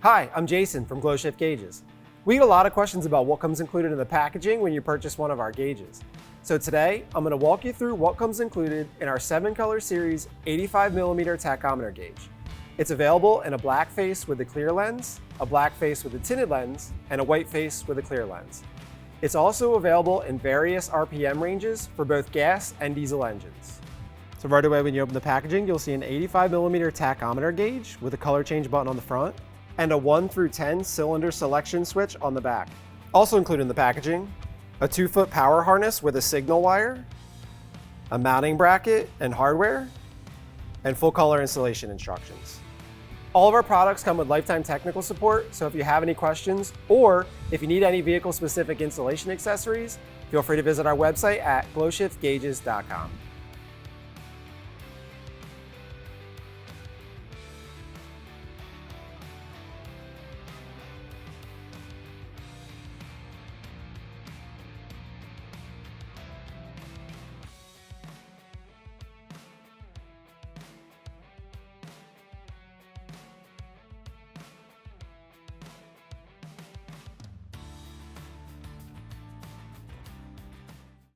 Hi, I'm Jason from GlowShift Gauges. We get a lot of questions about what comes included in the packaging when you purchase one of our gauges. So today, I'm going to walk you through what comes included in our 7-color series 85mm tachometer gauge. It's available in a black face with a clear lens, a black face with a tinted lens, and a white face with a clear lens. It's also available in various RPM ranges for both gas and diesel engines. So right away when you open the packaging, you'll see an 85mm tachometer gauge with a color change button on the front and a 1 through 10 cylinder selection switch on the back. Also included in the packaging, a 2-foot power harness with a signal wire, a mounting bracket and hardware, and full color installation instructions. All of our products come with lifetime technical support, so if you have any questions or if you need any vehicle-specific installation accessories, feel free to visit our website at glowshiftgauges.com.